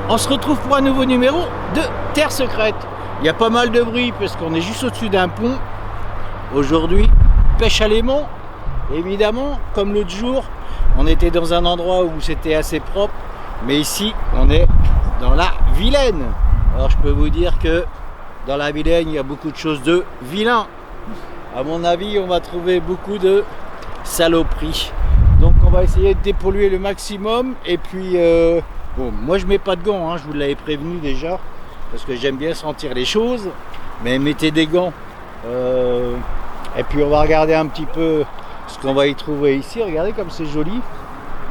On se retrouve pour un nouveau numéro de Terre Secrète. Il y a pas mal de bruit parce qu'on est juste au-dessus d'un pont. Aujourd'hui, pêche à l'aimant. Évidemment, comme l'autre jour, on était dans un endroit où c'était assez propre. Mais ici, on est dans la Vilaine. Alors je peux vous dire que dans la Vilaine, il y a beaucoup de choses de vilain. À mon avis, on va trouver beaucoup de saloperies. Donc on va essayer de dépolluer le maximum. Et puis... bon, moi je mets pas de gants, hein, je vous l'avais prévenu déjà, parce que j'aime bien sentir les choses, mais mettez des gants. Et puis on va regarder un petit peu ce qu'on va y trouver ici, regardez comme c'est joli.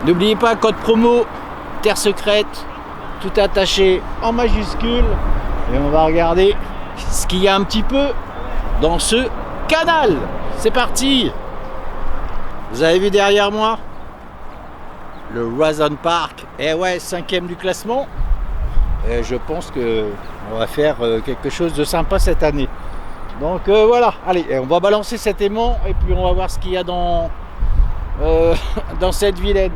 N'oubliez pas, code promo Terre Secrète, tout attaché en majuscule, et on va regarder ce qu'il y a un petit peu dans ce canal. C'est parti! Vous avez vu derrière moi? Le Roazhon Park, et ouais, 5e du classement. Et je pense qu'on va faire quelque chose de sympa cette année. Donc voilà, allez, on va balancer cet aimant et puis on va voir ce qu'il y a dans, dans cette Vilaine.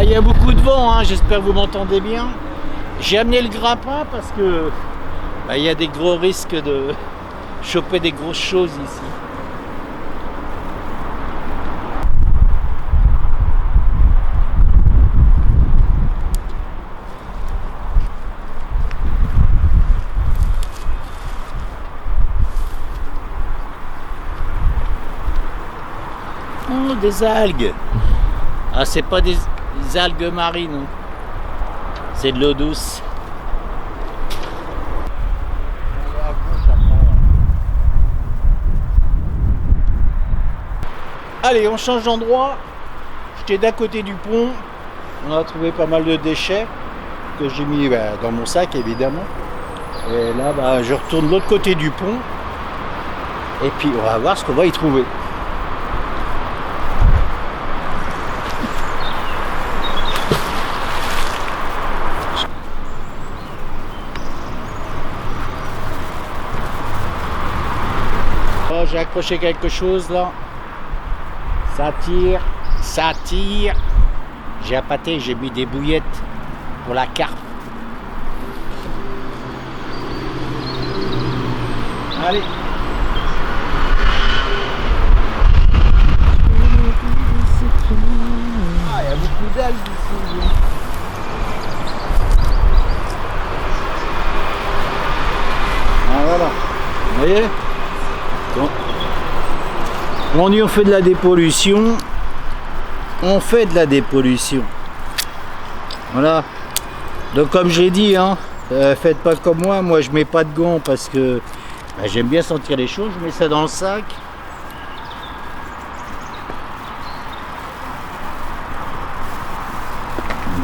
Il y a beaucoup de vent, hein, j'espère que vous m'entendez bien. J'ai amené le grappin parce que il y a des gros risques de choper des grosses choses ici. Oh, des algues! Ah, c'est pas des algues marines, c'est de l'eau douce. Allez, on change d'endroit. J'étais d'à côté du pont. On a trouvé pas mal de déchets que j'ai mis dans mon sac évidemment. Et là, je retourne de l'autre côté du pont. Et puis on va voir ce qu'on va y trouver. J'ai accroché quelque chose là, ça tire, ça tire. J'ai appâté, j'ai mis des bouillettes pour la carpe. Allez. Ah, il y a beaucoup d'algues ici. Ah voilà, vous voyez? On dit on fait de la dépollution, on fait de la dépollution. Voilà. Donc comme j'ai dit, hein, faites pas comme moi je mets pas de gants parce que j'aime bien sentir les choses, je mets ça dans le sac.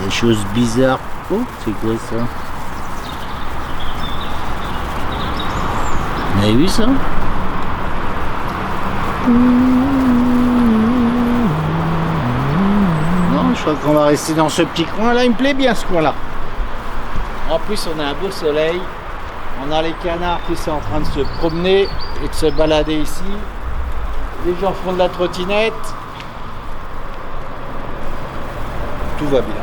Des choses bizarres. Oh, c'est quoi ça? Vous avez vu ça? Non, je crois qu'on va rester dans ce petit coin là, il me plaît bien ce coin là. En plus on a un beau soleil, on a les canards qui sont en train de se promener et de se balader ici. Les gens font de la trottinette. Tout va bien.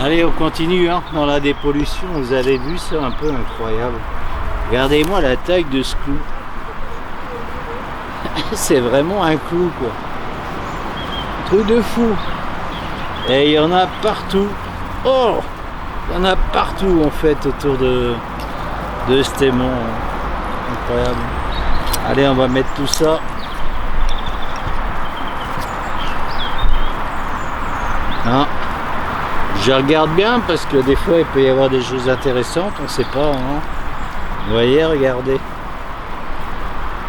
Allez, on continue hein, dans la dépollution. Vous avez vu, c'est un peu incroyable. Regardez-moi la taille de ce clou. C'est vraiment un clou, quoi. Truc de fou. Et il y en a partout. Oh, il y en a partout en fait autour de cet aimant. Incroyable. Allez, on va mettre tout ça. Hein, je regarde bien parce que des fois il peut y avoir des choses intéressantes, on ne sait pas. Hein. Vous voyez, regardez.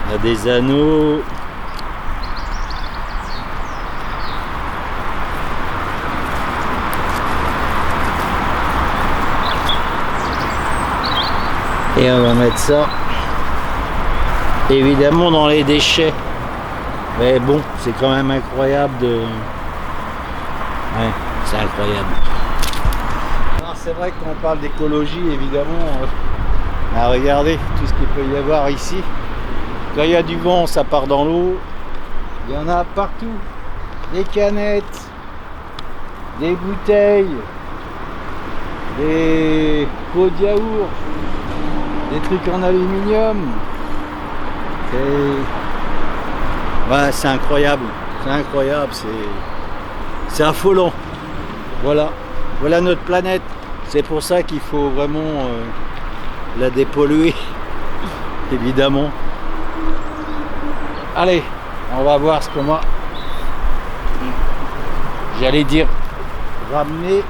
Il y a des anneaux. Et on va mettre ça évidemment dans les déchets. Mais bon, c'est quand même incroyable de... Ouais, c'est incroyable. C'est vrai qu'on parle d'écologie, évidemment. Regardez tout ce qu'il peut y avoir ici. Quand il y a du vent, ça part dans l'eau. Il y en a partout. Des canettes, des bouteilles, des pots de yaourt, des trucs en aluminium. Ouais, c'est incroyable. C'est incroyable. C'est affolant. Voilà. Voilà notre planète. C'est pour ça qu'il faut vraiment la dépolluer. Évidemment. Allez, on va voir ce qu'on va. J'allais dire ramener.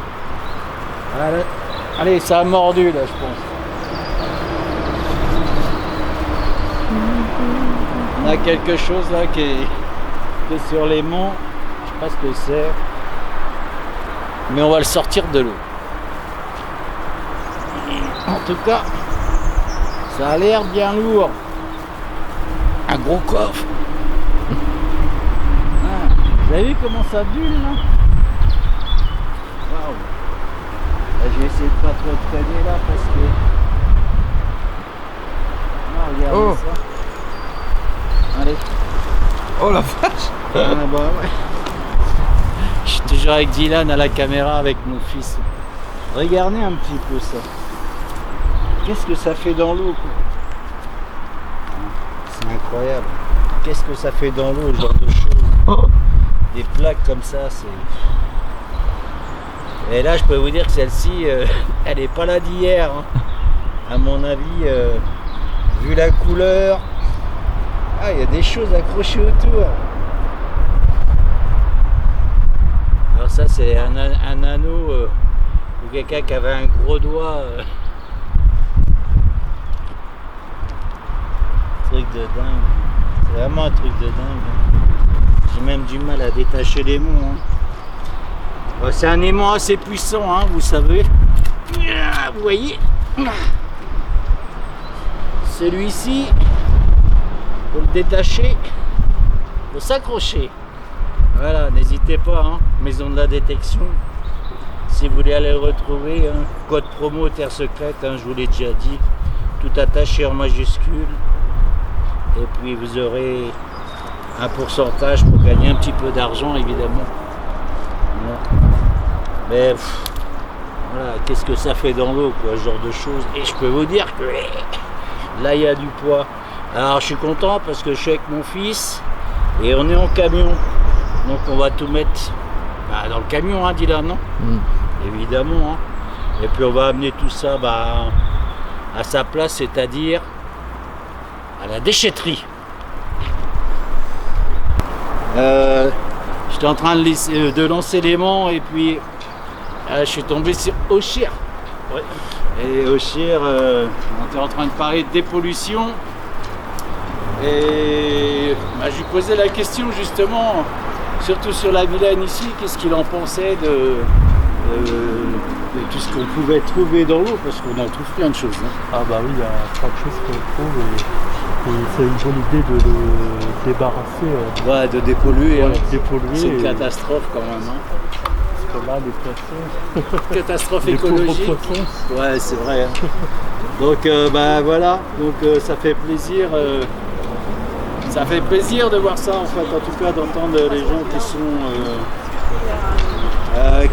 Allez, ça a mordu là, je pense. On a quelque chose là qui est sur l'aimant. Je sais pas ce que c'est. Mais on va le sortir de l'eau. En tout cas, ça a l'air bien lourd. Un gros coffre. Ah, vous avez vu comment ça bulle là? Waouh. Là, je vais essayer de pas trop traîner là parce que... Ah, regardez ça. Allez. Oh la vache. Ah, bah ouais. Je suis toujours avec Dylan à la caméra avec mon fils. Regardez un petit peu ça. Qu'est-ce que ça fait dans l'eau? C'est incroyable. Qu'est-ce que ça fait dans l'eau, ce genre de choses? Des plaques comme ça, c'est... Et là, je peux vous dire que celle-ci, elle n'est pas là d'hier. Hein. À mon avis, vu la couleur... Ah, il y a des choses accrochées autour. Alors ça, c'est un anneau ou quelqu'un qui avait un gros doigt. Truc de dingue. C'est vraiment un truc de dingue. J'ai même du mal à détacher les mots. Hein. Bon, c'est un aimant assez puissant, hein, vous savez. Vous voyez. Celui-ci, pour le détacher, il faut s'accrocher. Voilà, n'hésitez pas, hein, maison de la détection. Si vous voulez aller le retrouver, hein, code promo Terre Secrète, hein, je vous l'ai déjà dit, tout attaché en majuscule. Et puis vous aurez un pourcentage pour gagner un petit peu d'argent, évidemment. Voilà. Mais voilà, qu'est-ce que ça fait dans l'eau, quoi, ce genre de choses. Et je peux vous dire que là, il y a du poids. Alors je suis content parce que je suis avec mon fils et on est en camion. Donc on va tout mettre dans le camion, hein, Dylan, non? Évidemment. Hein. Et puis on va amener tout ça à sa place, c'est-à-dire à la déchetterie. J'étais en train de lancer l'aimant et puis je suis tombé sur Ochir. Ouais. Et Ochir, on était en train de parler de dépollution. Et je lui posais la question justement, surtout sur la Vilaine ici, qu'est-ce qu'il en pensait de tout ce qu'on pouvait trouver dans l'eau, parce qu'on en trouve plein de choses. Hein. Ah bah oui, il y a plein de choses qu'on trouve et c'est une bonne idée de le débarrasser. Ouais, de dépolluer. Ouais, hein. dépolluer. C'est une catastrophe quand même. Hein. Parce que là, les poissons... Catastrophe les écologique. pauvres poissons. Ouais, c'est vrai. Hein. Donc voilà, donc ça fait plaisir. Ça fait plaisir de voir ça en fait, en tout cas d'entendre les gens qui sont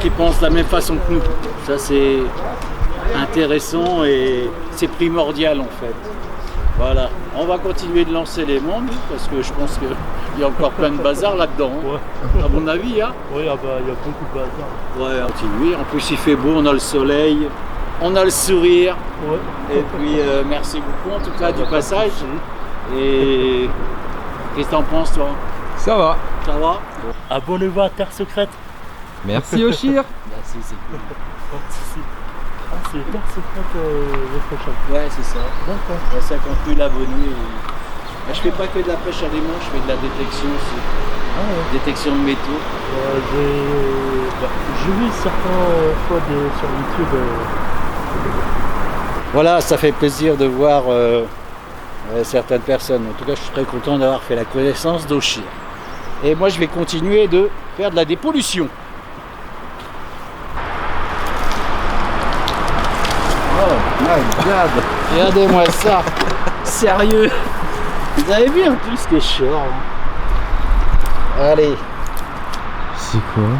qui pensent de la même façon que nous. Ça c'est intéressant et c'est primordial en fait. Voilà, on va continuer de lancer les mondes parce que je pense qu'il y a encore plein de bazar là-dedans, hein. Ouais. À mon avis. Hein. Oui, ah bah, il y a beaucoup de bazar. Ouais, continuer. En plus, il fait beau, on a le soleil, on a le sourire. Ouais. Et puis, merci beaucoup en tout cas du passage. Et qu'est-ce que t'en penses, toi? Ça va. Ça va? Abonnez-vous à Terre Secrète. Merci Oshir. Merci, c'est cool. Ah, c'est Terre Secrète votre chaîne. Ouais, c'est ça. D'accord. Il y a 50 000 abonnés. Et... je fais pas que de la pêche à l'aimant, je fais de la détection aussi. Ah ouais. Détection de métaux. J'ai vu certaines fois sur YouTube. Voilà, ça fait plaisir de voir certaines personnes. En tout cas, je suis très content d'avoir fait la connaissance d'Oshir. Et moi, je vais continuer de faire de la dépollution. Oh my god! Regardez-moi ça! Sérieux! Vous avez vu un peu ce que je sors? Allez! C'est quoi?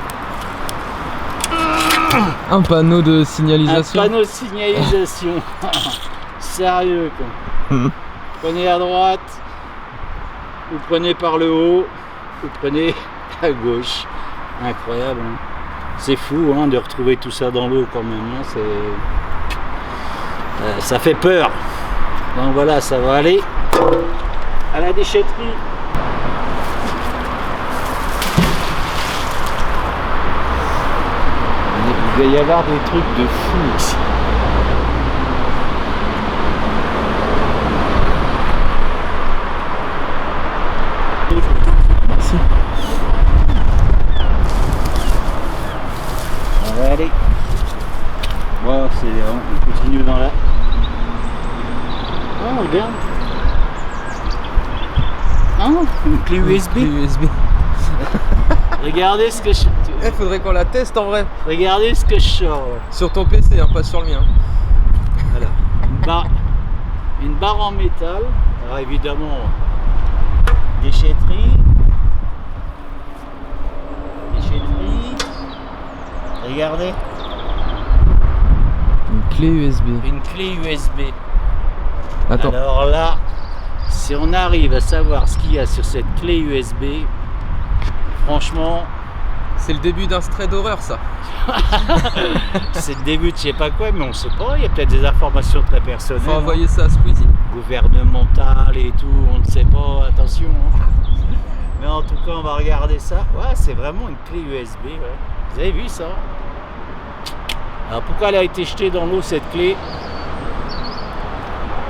Un panneau de signalisation. Un panneau de signalisation! Sérieux quoi! Prenez à droite, vous prenez par le haut, vous prenez à gauche. Incroyable, hein. C'est fou hein, de retrouver tout ça dans l'eau quand même. Hein. Ça fait peur. Donc voilà, ça va aller à la déchetterie. Il va y avoir des trucs de fou ici. Merci. On va aller. Bon, on continue dans la... Oh, regarde. Ah, une clé USB. USB. Regardez ce que je... Eh, faudrait qu'on la teste en vrai. Regardez ce que je sors. Sur ton PC, hein, pas sur le mien. Voilà. Une barre en métal. Alors évidemment, déchetterie. Regardez. Une clé USB. Une clé USB. Attends. Alors là, si on arrive à savoir ce qu'il y a sur cette clé USB, franchement, C'est le début d'un stray d'horreur ça. c'est le début de je sais pas quoi, mais on sait pas, il y a peut-être des informations très personnelles. Faut envoyer ça à Squeezie. Gouvernementales et tout, on ne sait pas, attention. Hein. Mais en tout cas, on va regarder ça. Ouais, c'est vraiment une clé USB. Ouais. Vous avez vu ça? Alors pourquoi elle a été jetée dans l'eau cette clé?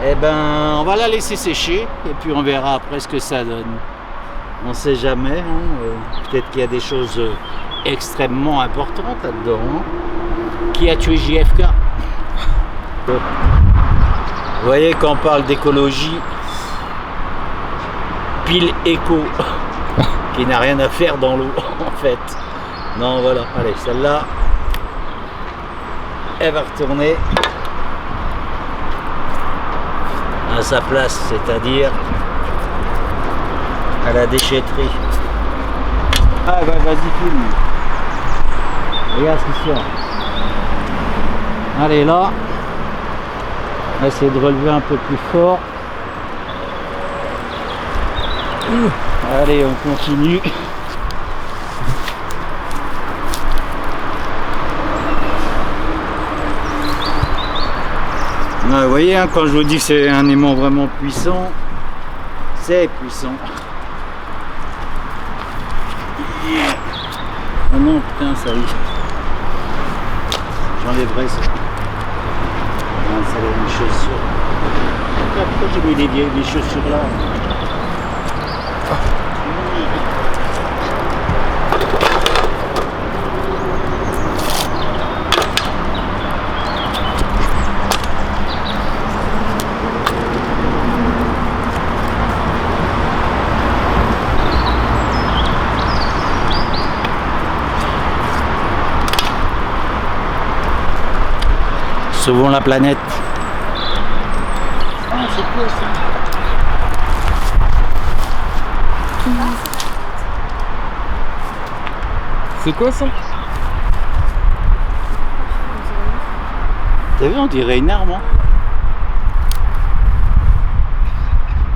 Eh ben, on va la laisser sécher et puis on verra après ce que ça donne. On sait jamais. Hein. Peut-être qu'il y a des choses extrêmement importantes là-dedans. Hein. Qui a tué JFK? Vous voyez, quand on parle d'écologie, pile éco, qui n'a rien à faire dans l'eau en fait. Non, voilà. Allez, celle-là, elle va retourner à sa place, c'est-à-dire à la déchetterie. Ah bah vas-y, filme. Regarde ce qu'il sort. Allez, là. On va essayer de relever un peu plus fort. Allez, on continue. Ah, vous voyez, hein, quand je vous dis que c'est un aimant vraiment puissant, c'est puissant. Yeah. Oh non, putain, ça y est. J'enlèverai ça. Ah, ça va une chaussure. Pourquoi j'ai mis les chaussures là? Sauvons la planète. Ah, c'est quoi ça? C'est quoi ça? T'as vu, on dirait une arme. Hein.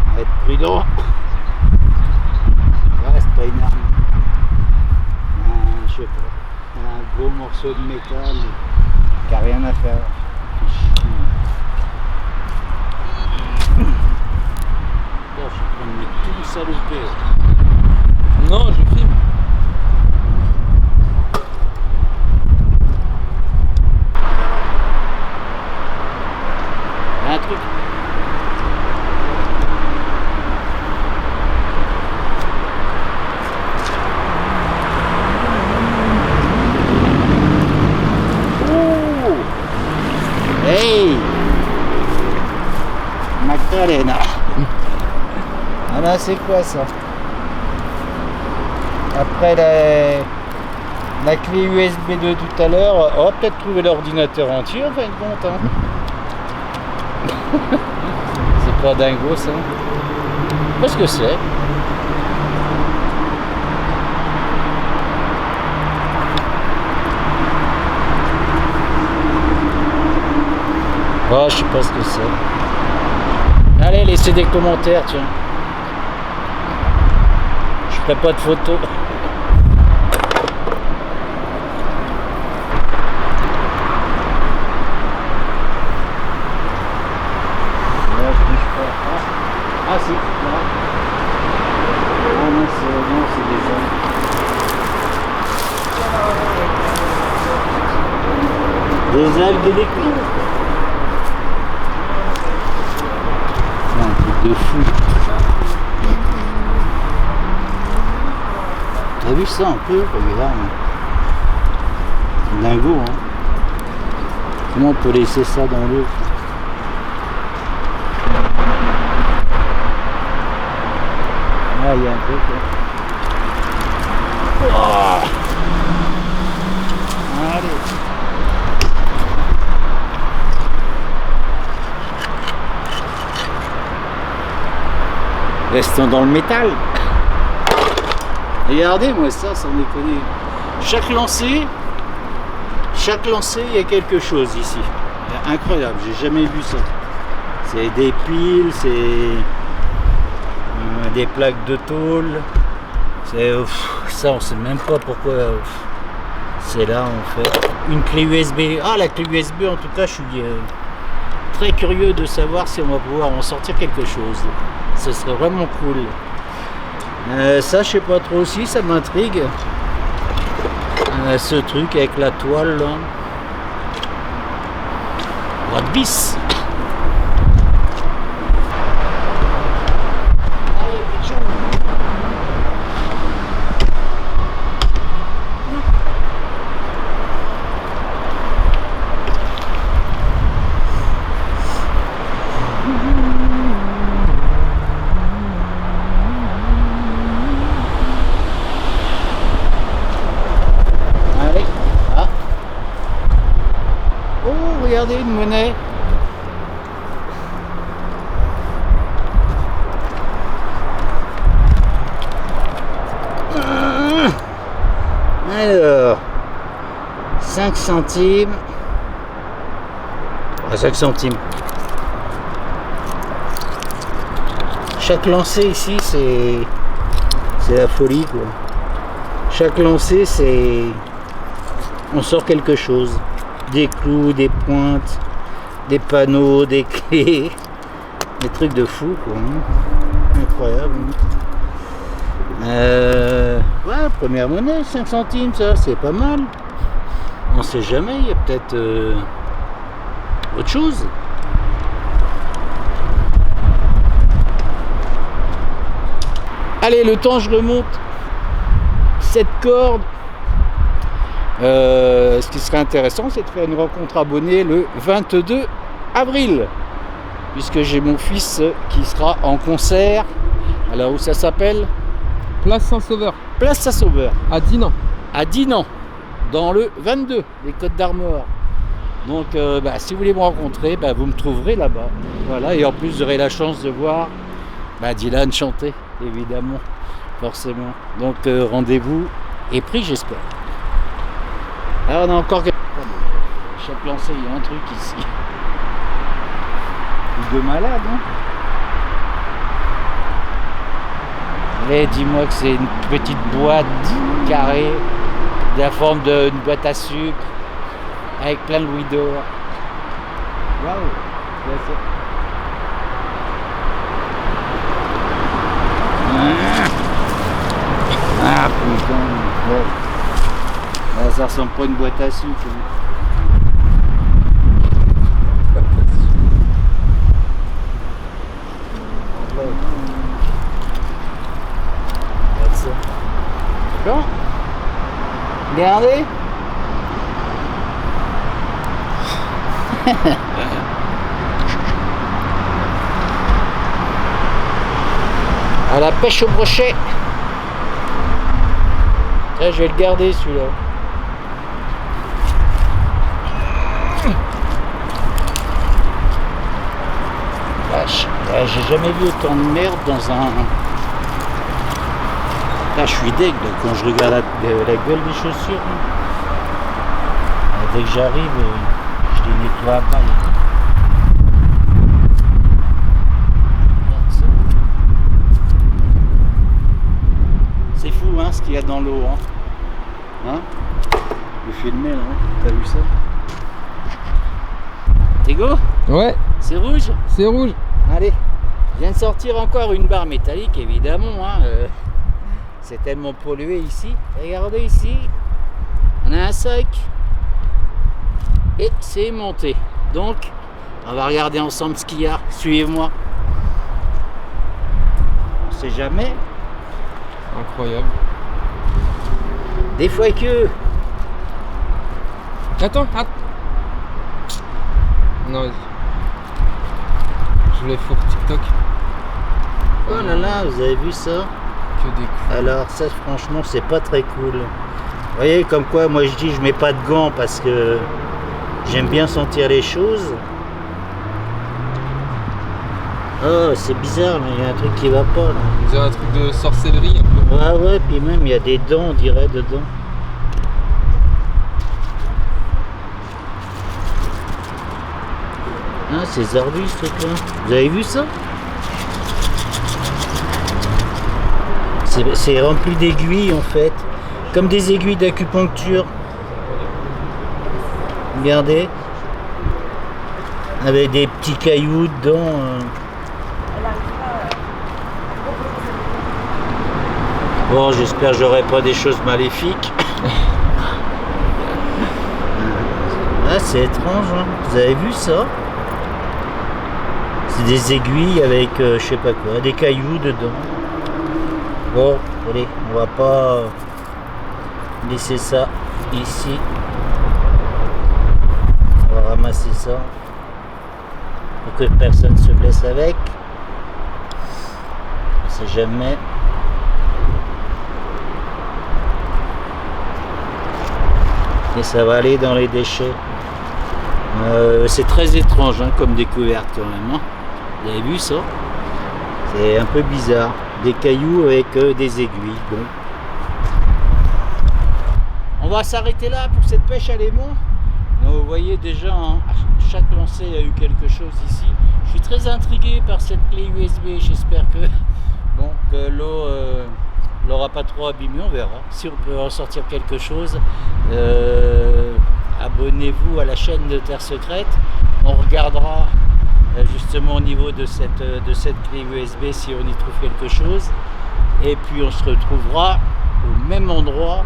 On va être prudent. Ouais, c'est pas une arme. Je sais pas. Un gros morceau de métal qui a rien à faire. Je suis en train de mettre tout saloper. Non, je filme. Un truc. Oh! Hey! Macarena. Ah là, c'est quoi ça? Après la clé USB 2 tout à l'heure, on va peut-être trouver l'ordinateur entier en fin de compte. Hein. C'est pas dingo ça. Qu'est-ce que c'est? Oh, je sais pas ce que c'est. Allez, laissez des commentaires, tiens. Je ferai pas de photos. Ah si, là. Ah non, c'est des gens. Des algues électriques. C'est un truc de fou. T'as vu ça un peu? Regarde. C'est dingo, hein. Comment on peut laisser ça dans l'eau? Ah, il y a un truc là. Oh. Allez. Restons dans le métal. Regardez-moi ça, sans déconner. Chaque lancé, il y a quelque chose ici. Incroyable, j'ai jamais vu ça. C'est des piles, c'est des plaques de tôle. Ça, on sait même pas pourquoi c'est là en fait. Une clé USB. Ah, la clé USB, en tout cas, je suis très curieux de savoir si on va pouvoir en sortir quelque chose. Ce serait vraiment cool. Ça, je sais pas trop aussi, ça m'intrigue. Ce truc avec la toile là. What bis? Regardez une monnaie. Alors 5 centimes. 5 centimes. Chaque lancé ici c'est la folie quoi. Chaque lancé c'est on sort quelque chose. Des clous, des pointes, des panneaux, des clés, des trucs de fou quoi. Incroyable. Ouais, première monnaie, 5 centimes, ça, c'est pas mal. On sait jamais, il y a peut-être autre chose. Allez, le temps je remonte cette corde. Ce qui serait intéressant, c'est de faire une rencontre abonnée le 22 avril, puisque j'ai mon fils qui sera en concert. Alors où ça s'appelle? Place Saint-Sauveur. Place Saint-Sauveur. À Dinan. À Dinan, dans le 22, les Côtes d'Armor. Donc si vous voulez me rencontrer, vous me trouverez là-bas. Voilà, et en plus vous aurez la chance de voir Dylan chanter, évidemment, forcément. Donc rendez-vous est pris, j'espère. Alors on a encore quelques... chaque lancée, il y a un truc ici. De malade, hein. Allez, dis-moi que c'est une petite boîte carrée, de la forme d'une boîte à sucre, avec plein de louis d'or. Waouh! Ah putain! Ouais. Là, ça ressemble pas à une boîte à sucre. Bon, regardez. À la pêche au brochet. Là, je vais le garder celui-là. Vache, j'ai jamais vu autant de merde dans un... Là, je suis deg quand je regarde la gueule des chaussures. Dès que j'arrive, je les nettoie à balle. C'est fou hein, ce qu'il y a dans l'eau. Hein, le filmer là, t'as vu ça? T'es go? Ouais, C'est rouge? c'est rouge. Allez, je viens de sortir encore une barre métallique évidemment. Hein, c'est tellement pollué ici. Regardez ici, on a un sac et c'est monté. Donc, on va regarder ensemble ce qu'il y a. Suivez-moi. On sait jamais. Incroyable. Des fois que... Attends, attends. Non, vas-y. Je l'ai pour TikTok. Oh là là, vous avez vu ça? Que des coups. Alors ça franchement c'est pas très cool. Vous voyez comme quoi moi je dis je mets pas de gants parce que j'aime bien sentir les choses. Oh c'est bizarre mais il y a un truc qui va pas là. On dirait un truc de sorcellerie un peu. Ouais puis même il y a des dents on dirait dedans. Ah ces arbustes ce truc là. Vous avez vu ça? C'est rempli d'aiguilles en fait, comme des aiguilles d'acupuncture. Regardez, avec des petits cailloux dedans. Bon, j'espère que j'aurai pas des choses maléfiques. Ah, c'est étrange, hein. Vous avez vu ça? C'est des aiguilles avec, je sais pas quoi, des cailloux dedans. Bon, allez, on va pas laisser ça ici. On va ramasser ça pour que personne se blesse avec. On sait jamais. Et ça va aller dans les déchets. C'est très étrange hein, comme découverte quand même. Hein. Vous avez vu ça? C'est un peu bizarre. Des cailloux avec des aiguilles. Bon. On va s'arrêter là pour cette pêche à l'aimant. Vous voyez déjà, hein, chaque lancée a eu quelque chose ici. Je suis très intrigué par cette clé USB. J'espère que, bon, que l'eau l'aura pas trop abîmé. On verra si on peut en sortir quelque chose. Abonnez-vous à la chaîne de Terre Secrète. On regardera justement au niveau de cette clé USB si on y trouve quelque chose et puis on se retrouvera au même endroit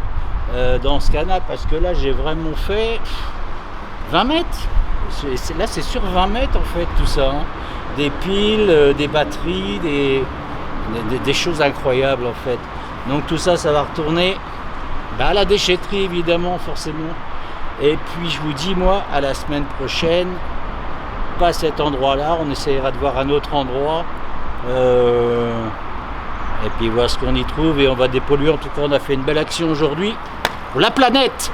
dans ce canal parce que là j'ai vraiment fait 20 mètres là c'est sur 20 mètres en fait tout ça hein. Des piles, des batteries, des choses incroyables en fait, donc tout ça va retourner à la déchetterie évidemment forcément, et puis je vous dis moi à la semaine prochaine. Pas cet endroit là, on essaiera de voir un autre endroit et puis voir ce qu'on y trouve et on va dépolluer. En tout cas on a fait une belle action aujourd'hui pour la planète.